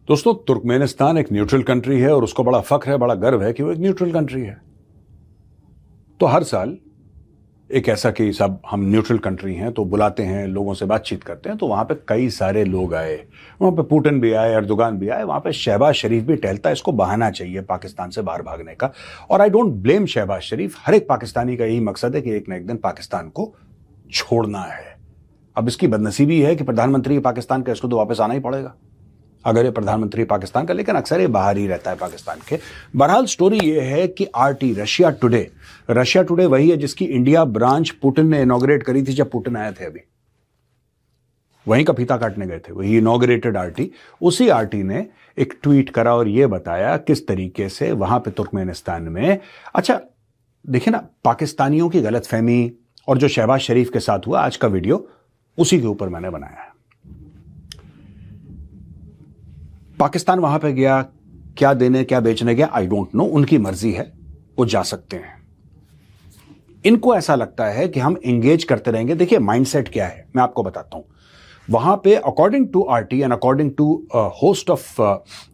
दोस्तों, तुर्कमेनिस्तान एक neutral country है और उसको बड़ा फख्र है, बड़ा गर्व है कि वो एक न्यूट्रल कंट्री है। तो हर साल एक ऐसा कि सब हम न्यूट्रल कंट्री हैं तो बुलाते हैं, लोगों से बातचीत करते हैं। तो वहां पे कई सारे लोग आए, वहां पे पुतिन भी आए, अर्दोगान भी आए, वहां पे शहबाज शरीफ भी टहलता है। इसको बहाना चाहिए पाकिस्तान से बाहर भागने का। और आई डोंट ब्लेम शहबाज शरीफ। हर एक पाकिस्तानी का यही मकसद है कि एक ना एक दिन पाकिस्तान को छोड़ना है। अब इसकी बदनसीबी है कि प्रधानमंत्री पाकिस्तान का, इसको तो वापस आना ही पड़ेगा अगर ये प्रधानमंत्री पाकिस्तान का, लेकिन अक्सर ये बाहर ही रहता है पाकिस्तान के। बहरहाल स्टोरी ये है कि आरटी रशिया टुडे वही है जिसकी इंडिया ब्रांच पुतिन ने इनॉग्रेट करी थी जब पुतिन आए थे। अभी वहीं का फीता काटने गए थे, वही इनॉग्रेटेड आरटी। उसी आरटी ने एक ट्वीट करा और ये बताया किस तरीके से वहां पे तुर्कमेनिस्तान में, अच्छा देखिए ना, पाकिस्तानियों की गलतफहमी और जो शहबाज शरीफ के साथ हुआ, आज का वीडियो उसी के ऊपर मैंने बनाया है। पाकिस्तान वहां पे गया, क्या देने क्या बेचने गया, आई डोंट नो, उनकी मर्जी है, वो जा सकते हैं। इनको ऐसा लगता है कि हम एंगेज करते रहेंगे। देखिए माइंडसेट क्या है, मैं आपको बताता हूं। वहां पे according to RT and according to host of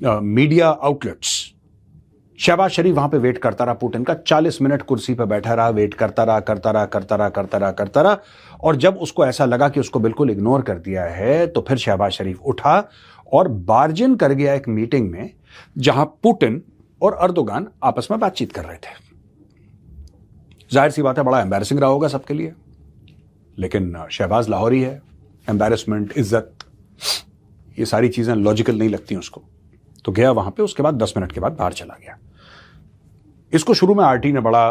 media outlets, Shehbaz Sharif वहां पे वेट करता रहा पुतिन का। 40 मिनट कुर्सी पे बैठा रहा, वेट करता रहा। और जब उसको ऐसा लगा कि उसको बिल्कुल इग्नोर कर दिया है, तो फिर शहबाज शरीफ उठा और बार्जिन कर गया एक मीटिंग में जहां पुतिन और अर्दोगान आपस में बातचीत कर रहे थे। जाहिर सी बात है, बड़ा एम्बैरेसिंग रहा होगा सबके लिए, लेकिन शहबाज लाहौरी है। एम्बैरेसमेंट, इज्जत, ये सारी चीजें लॉजिकल नहीं लगती उसको। तो गया वहां पे, उसके बाद 10 मिनट के बाद बाहर चला गया। इसको शुरू में आरटी ने बड़ा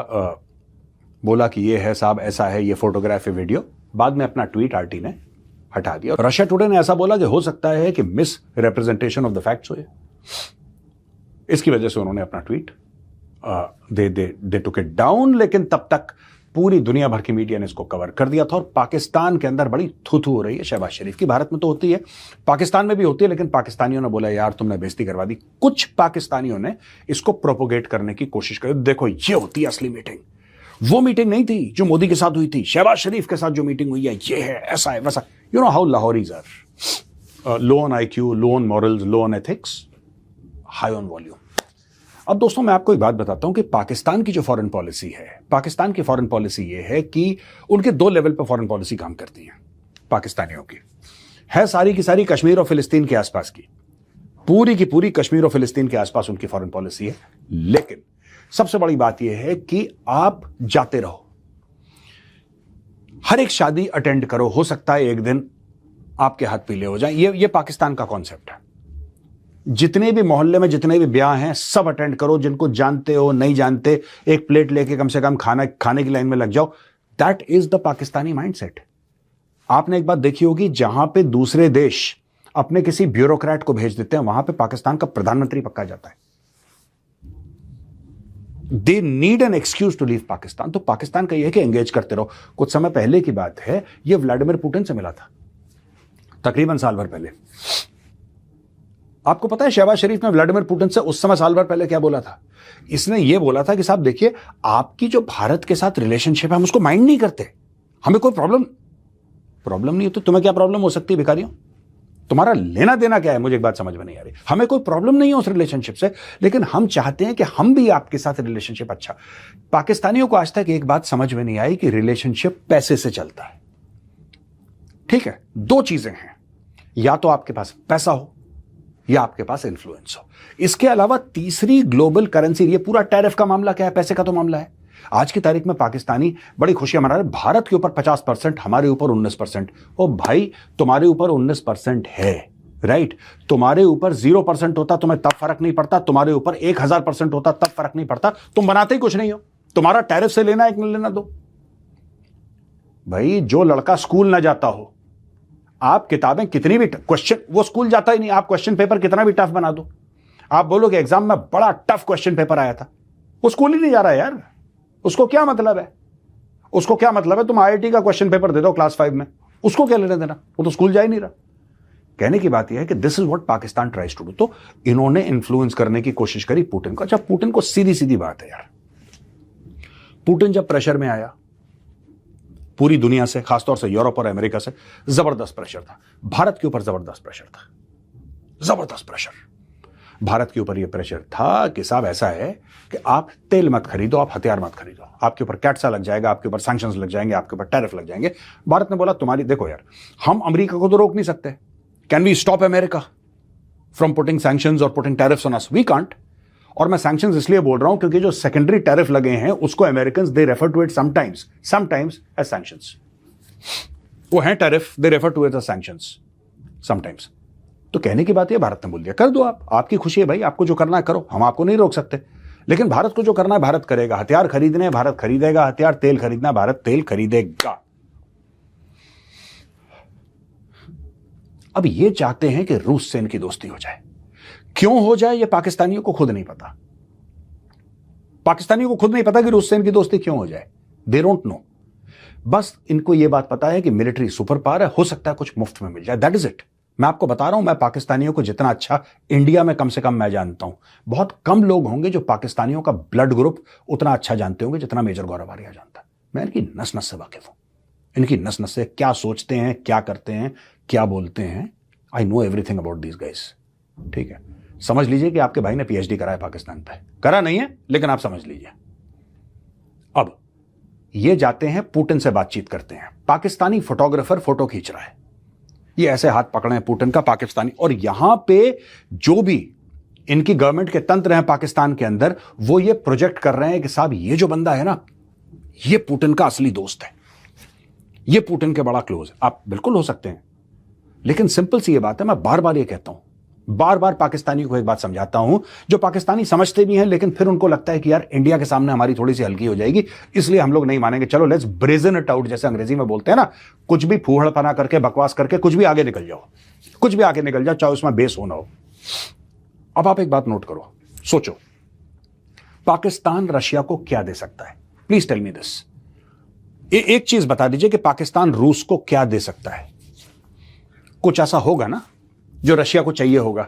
बोला कि ये है साहब, ऐसा है, ये फोटोग्राफ है, वीडियो। बाद में अपना ट्वीट आरटी ने हटा दिया। रशिया टुडे ने ऐसा बोला कि हो सकता है कि miss representation of the facts हुए, इसकी वजह से उन्होंने अपना tweet they took it down. लेकिन तब तक पूरी दुनिया भर की मीडिया ने इसको कवर कर दिया था। और पाकिस्तान के अंदर बड़ी थू हो रही है शहबाज शरीफ की। भारत में तो होती है, पाकिस्तान में भी होती है, लेकिन पाकिस्तानियों ने बोला यार तुमने बेइज्जती करवा दी। कुछ पाकिस्तानियों ने इसको प्रोपोगेट करने की कोशिश करी। देखो ये होती है असली मीटिंग, वो मीटिंग नहीं थी जो मोदी के साथ हुई थी। शहबाज शरीफ के साथ जो मीटिंग हुई है, ये है, ऐसा है, वैसा। You know how Lahoris are, low on IQ, low on morals, low on ethics, high on volume. अब दोस्तों मैं आपको एक बात बताता हूं कि पाकिस्तान की जो फॉरेन पॉलिसी है, पाकिस्तान की फॉरेन पॉलिसी ये है कि उनके 2 लेवल पर फॉरेन पॉलिसी काम करती है पाकिस्तानियों की। है सारी की सारी कश्मीर और फिलिस्तीन के आसपास की, पूरी की पूरी कश्मीर और फिलिस्तीन के आसपास उनकी फॉरेन पॉलिसी है। लेकिन सबसे बड़ी बात यह है कि आप जाते रहो, हर एक शादी अटेंड करो, हो सकता है एक दिन आपके हाथ पीले हो जाएं। ये पाकिस्तान का कॉन्सेप्ट है। जितने भी मोहल्ले में जितने भी ब्याह हैं सब अटेंड करो, जिनको जानते हो नहीं जानते, एक प्लेट लेके कम से कम खाने की लाइन में लग जाओ। That is the Pakistani mindset. आपने एक बात देखी होगी, जहां पे दूसरे देश अपने किसी ब्यूरोक्रेट को भेज देते हैं, वहां पे पाकिस्तान का प्रधानमंत्री पक्का जाता है। They need an excuse to leave Pakistan. तो पाकिस्तान का यह है कि एंगेज करते रहो। कुछ समय पहले की बात है, यह व्लादिमीर पुतिन से मिला था, तकरीबन साल भर पहले। आपको पता है शहबाज शरीफ ने व्लादिमीर पुतिन से उस समय साल भर पहले क्या बोला था? इसने यह बोला था कि साहब देखिए, आपकी जो भारत के साथ रिलेशनशिप है हम उसको माइंड नहीं करते, हमें कोई प्रॉब्लम नहीं होती। तुम्हें क्या प्रॉब्लम हो सकती है भिखारियों? तुम्हारा लेना देना क्या है? मुझे एक बात समझ में नहीं आ रही। हमें कोई प्रॉब्लम नहीं है उस रिलेशनशिप से, लेकिन हम चाहते हैं कि हम भी आपके साथ रिलेशनशिप अच्छा। पाकिस्तानियों को आज तक एक बात समझ में नहीं आई कि रिलेशनशिप पैसे से चलता है। ठीक है, 2 चीजें हैं, या तो आपके पास पैसा हो या आपके पास इन्फ्लुएंस हो। इसके अलावा तीसरी ग्लोबल करेंसी। ये पूरा टैरिफ का मामला क्या है? पैसे का तो मामला है। आज की तारीख में पाकिस्तानी बड़ी खुशियां मना रहे, भारत के ऊपर 50%, हमारे ऊपर 19%। ओ भाई, तुम्हारे ऊपर 19% है, राइट? तुम्हारे ऊपर 0% होता तुम्हें तब फर्क नहीं पड़ता, तुम्हारे ऊपर 1000% होता तब फर्क नहीं पड़ता। तुम बनाते ही कुछ नहीं हो, तुम्हारा टैरिफ से लेना एक न लेना दो। भाई जो लड़का स्कूल ना जाता हो, आप किताबें कितनी भी क्वेश्चन, वो स्कूल जाता ही नहीं, आप क्वेश्चन पेपर कितना भी टफ बना दो, आप बोलो कि एग्जाम में बड़ा टफ क्वेश्चन पेपर आया था, वो स्कूल ही नहीं जा रहा है यार। उसको क्या मतलब है? उसको क्या मतलब है? तुम IIT का क्वेश्चन पेपर दे दो क्लास 5 में, उसको क्या लेने देना? वो तो स्कूल जा ही नहीं रहा। कहने की बात यह है कि this is what Pakistan tries to do. तो इन्होंने इन्फ्लुएंस करने की कोशिश करी पुतिन को। जब पुतिन को सीधी बात है यार, पुतिन जब प्रेशर में आया पूरी दुनिया से, खासतौर से यूरोप और अमेरिका से जबरदस्त प्रेशर था, भारत के ऊपर जबरदस्त प्रेशर था, जबरदस्त प्रेशर। भारत के ऊपर यह प्रेशर था कि साहब ऐसा है कि आप तेल मत खरीदो, आप हथियार मत खरीदो, आपके ऊपर कैट्सा लग जाएगा, आपके ऊपर सैंक्शंस लग जाएंगे, आपके ऊपर टैरिफ लग जाएंगे। भारत ने बोला तुम्हारी देखो यार, हम अमेरिका को तो रोक नहीं सकते, can we stop America from putting sanctions और putting tariffs on us? We can't. और मैं सैंक्शंस इसलिए बोल रहा हूं क्योंकि जो सेकेंडरी टैरिफ लगे हैं उसको Americans they refer to it sometimes as sanctions. वो हैं tariff, they refer to it as sanctions sometimes. तो कहने की बात है भारत ने बोल दिया कर दो, आप, आपकी खुशी है भाई, आपको जो करना है करो, हम आपको नहीं रोक सकते। लेकिन भारत को जो करना है भारत करेगा, हथियार खरीदने हैं भारत खरीदेगा हथियार, तेल खरीदना भारत तेल खरीदेगा। अब ये चाहते हैं कि रूस से इनकी दोस्ती हो जाए। क्यों हो जाए ये पाकिस्तानियों को खुद नहीं पता, पाकिस्तानियों को खुद नहीं पता कि रूस से इनकी दोस्ती क्यों हो जाए। They don't know. बस इनको ये बात पता है कि मिलिट्री सुपर पावर है, हो सकता है कुछ मुफ्त में मिल जाए, दैट इज इट। मैं आपको बता रहा हूं, मैं पाकिस्तानियों को जितना अच्छा इंडिया में कम से कम मैं जानता हूं, बहुत कम लोग होंगे जो पाकिस्तानियों का ब्लड ग्रुप उतना अच्छा जानते होंगे जितना मेजर गौरव आर्या जानता है। मैं इनकी नस नस से वाकिफ हूं, इनकी नस नस से क्या सोचते हैं, क्या करते हैं, क्या बोलते हैं। I know everything about these guys. ठीक है, समझ लीजिए कि आपके भाई ने पीएचडी करा है पाकिस्तान पे, करा नहीं है लेकिन आप समझ लीजिए। अब ये जाते हैं पुतिन से बातचीत करते हैं, पाकिस्तानी फोटोग्राफर फोटो खींच रहा है, ये ऐसे हाथ पकड़े हैं पुतिन का पाकिस्तानी, और यहां पे जो भी इनकी गवर्नमेंट के तंत्र हैं पाकिस्तान के अंदर, वो ये प्रोजेक्ट कर रहे हैं कि साहब ये जो बंदा है ना, ये पुतिन का असली दोस्त है, ये पुतिन के बड़ा क्लोज। आप बिल्कुल हो सकते हैं, लेकिन सिंपल सी ये बात है, मैं बार बार ये कहता हूं, बार बार पाकिस्तानी को एक बात समझाता हूं, जो पाकिस्तानी समझते भी हैं लेकिन फिर उनको लगता है कि यार इंडिया के सामने हमारी थोड़ी सी हल्की हो जाएगी, इसलिए हम लोग नहीं मानेंगे, चलो लेट्स ब्रेजन इट आउट, जैसे अंग्रेजी में बोलते हैं ना, कुछ भी फूहड़पना करके बकवास करके कुछ भी आगे निकल जाओ, कुछ भी आगे निकल जाओ, चाहे उसमें बेस होना हो। अब आप एक बात नोट करो, सोचो, पाकिस्तान रशिया को क्या दे सकता है? Please tell me this. एक चीज बता दीजिए कि पाकिस्तान रूस को क्या दे सकता है? कुछ ऐसा होगा ना जो रशिया को चाहिए होगा,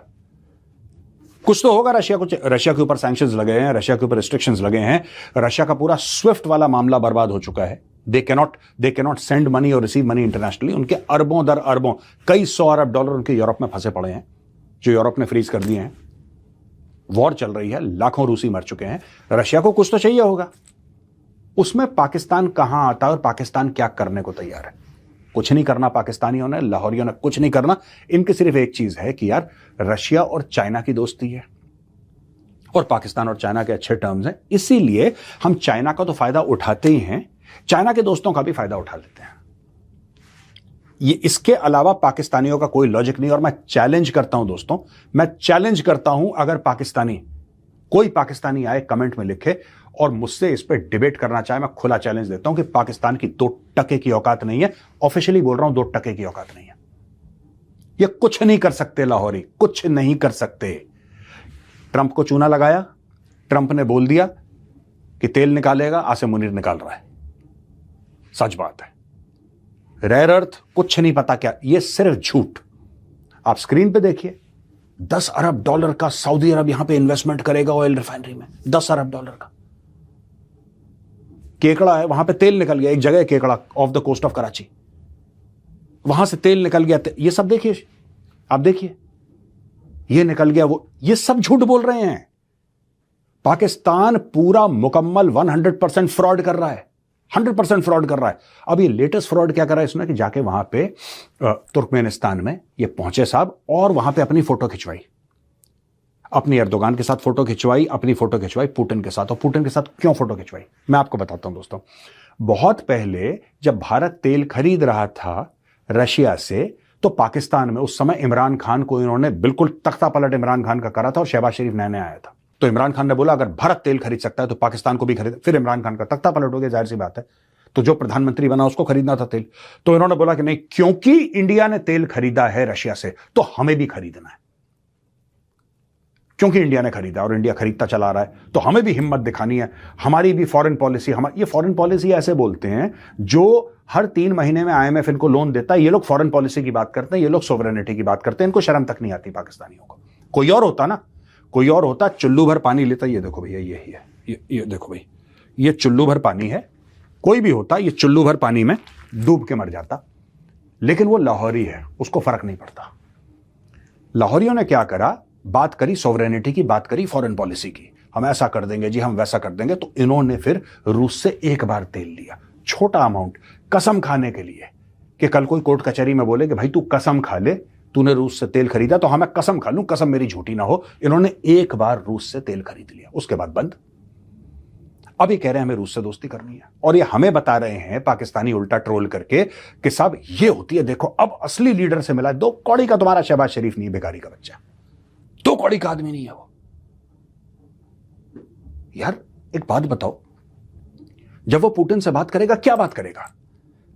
कुछ तो होगा रशिया को। रशिया के ऊपर सैंक्शंस लगे हैं, रशिया के ऊपर रिस्ट्रिक्शंस लगे हैं, रशिया का पूरा स्विफ्ट वाला मामला बर्बाद हो चुका है। दे कैनॉट सेंड मनी और रिसीव मनी इंटरनेशनली। उनके अरबों दर अरबों, कई सौ अरब डॉलर उनके यूरोप में फंसे पड़े हैं, जो यूरोप ने फ्रीज कर दिए हैं। वॉर चल रही है, लाखों रूसी मर चुके हैं, रशिया को कुछ तो चाहिए होगा। उसमें पाकिस्तान कहां आता है और पाकिस्तान क्या करने को तैयार है? कुछ नहीं करना पाकिस्तानियों ने, लाहौरियों ने कुछ नहीं करना। इनकी सिर्फ एक चीज है कि यार रशिया और चाइना की दोस्ती है और पाकिस्तान और चाइना के अच्छे टर्म्स हैं, इसीलिए हम चाइना का तो फायदा उठाते ही हैं, चाइना के दोस्तों का भी फायदा उठा लेते हैं। ये इसके अलावा पाकिस्तानियों का कोई लॉजिक नहीं। और मैं चैलेंज करता हूं दोस्तों, मैं चैलेंज करता हूं, अगर कोई पाकिस्तानी आए कमेंट में लिखे और मुझसे इस पर डिबेट करना चाहे, मैं खुला चैलेंज देता हूं कि पाकिस्तान की 2% की औकात नहीं है। ऑफिशियली बोल रहा हूं, 2% की औकात नहीं है। ये कुछ नहीं कर सकते लाहौरी, कुछ नहीं कर सकते। ट्रंप को चूना लगाया, ट्रंप ने बोल दिया कि तेल निकालेगा, आसिम मुनीर निकाल रहा है, सच बात है। रेयर अर्थ कुछ नहीं पता क्या, ये सिर्फ झूठ। आप स्क्रीन पे देखिए, 10 अरब डॉलर का सऊदी अरब यहां पे इन्वेस्टमेंट करेगा ऑयल रिफाइनरी में, 10 अरब डॉलर का। केकड़ा है, वहां पे तेल निकल गया, एक जगह है केकड़ा off the coast off Karachi, वहां से तेल निकल गया। ये सब देखिए, आप देखिए, ये निकल गया, वो, ये सब झूठ बोल रहे हैं। पाकिस्तान पूरा मुकम्मल 100% फ्रॉड कर रहा है, 100% फ्रॉड कर रहा है। अब ये लेटेस्ट फ्रॉड क्या कर रहा है इसने, कि जाके वहां पे तुर्कमेनिस्तान में ये पहुंचे साहब, और वहां पे अपनी फोटो खिंचवाई, अपनी एर्दोगान के साथ फोटो खिंचवाई, अपनी फोटो खिंचवाई पुतिन के साथ। और पुतिन के साथ क्यों फोटो खिंचवाई, मैं आपको बताता हूं दोस्तों। बहुत पहले जब भारत तेल खरीद रहा था रशिया से, तो पाकिस्तान में उस समय इमरान खान को इन्होंने बिल्कुल तख्ता पलट इमरान खान का करा था, और शहबाज शरीफ नया नया आया था। तो इमरान खान ने बोला अगर भारत तेल खरीद सकता है तो पाकिस्तान को भी खरीद। फिर इमरान खान का तख्ता पलट हो गया, जाहिर सी बात है, तो जो प्रधानमंत्री बना उसको खरीदना था तेल। तो इन्होंने बोला कि नहीं, क्योंकि इंडिया ने तेल खरीदा है रशिया से, तो हमें भी खरीदना है। क्योंकि इंडिया ने खरीदा और इंडिया खरीदता चला रहा है, तो हमें भी हिम्मत दिखानी है, हमारी भी फॉरेन पॉलिसी। ये फॉरेन पॉलिसी ऐसे बोलते हैं, जो हर 3 महीने में IMF इनको लोन देता है, ये लोग फॉरेन पॉलिसी की बात करते हैं, ये लोग सोवरेनिटी की बात करते हैं, इनको शर्म तक नहीं आती पाकिस्तानियों को। कोई और होता ना, कोई और होता, चुल्लू भर पानी लेता। ये देखो भैया, यही है, ये देखो भाई, ये चुल्लू भर पानी है, कोई भी होता ये चुल्लू भर पानी में डूब के मर जाता। लेकिन वो लाहौरी है, उसको फर्क नहीं पड़ता। लाहौरियों ने क्या करा, बात करी सॉवरेनिटी की, बात करी फॉरेन पॉलिसी की, हम ऐसा कर देंगे जी, हम वैसा कर देंगे। तो इन्होंने फिर रूस से एक बार तेल लिया, छोटा अमाउंट, कसम खाने के लिए, कि कल कोई कोर्ट कचहरी में बोले कि भाई तू कसम खा ले, तूने रूस से तेल खरीदा, तो हाँ मैं कसम खा लूं, कसम मेरी झूठी ना हो। इन्होंने एक बार रूस से तेल खरीद लिया, उसके बाद बंद। अब ये कह रहे हैं हमें रूस से दोस्ती करनी है, और ये हमें बता रहे हैं पाकिस्तानी उल्टा ट्रोल करके कि साहब ये होती है, देखो अब असली लीडर से मिला। 2 कौड़ी का तुम्हारा शहबाज शरीफ नहीं है, बेकारी का बच्चा, 2 कौड़ी का आदमी नहीं है वो। यार एक बात बताओ, जब वो पुतिन से बात करेगा, क्या बात करेगा?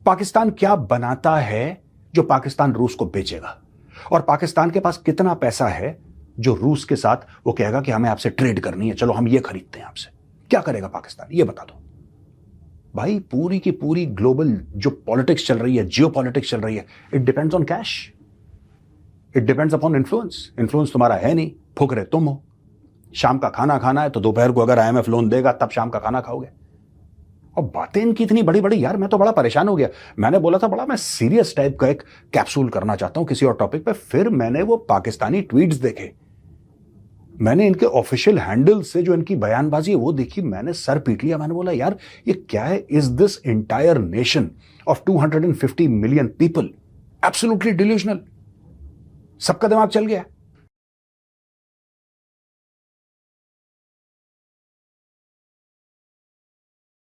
पाकिस्तान क्या बनाता है जो पाकिस्तान रूस को बेचेगा? और पाकिस्तान के पास कितना पैसा है जो रूस के साथ वो कहेगा कि हमें आपसे ट्रेड करनी है, चलो हम ये खरीदते हैं आपसे? क्या करेगा पाकिस्तान, ये बता दो भाई। पूरी की पूरी ग्लोबल जो पॉलिटिक्स चल रही है, जियो पॉलिटिक्स चल रही है, it depends on cash, it depends upon influence. Influence तुम्हारा है नहीं, फुकरे तुम हो। शाम का खाना खाना है तो दोपहर को अगर IMF लोन देगा तब शाम का खाना खाओगे। और बातें इनकी इतनी बड़ी बड़ी, यार मैं तो बड़ा परेशान हो गया। मैंने बोला था बड़ा मैं सीरियस टाइप का एक कैप्सूल करना चाहता हूं किसी और टॉपिक पे, फिर मैंने वो पाकिस्तानी ट्वीट्स देखे, मैंने इनके ऑफिशियल हैंडल से जो इनकी बयानबाजी है वो देखी, मैंने सर पीट लिया। मैंने बोला यार ये क्या है? Is this entire nation of 250 million people absolutely delusional? सबका दिमाग चल गया।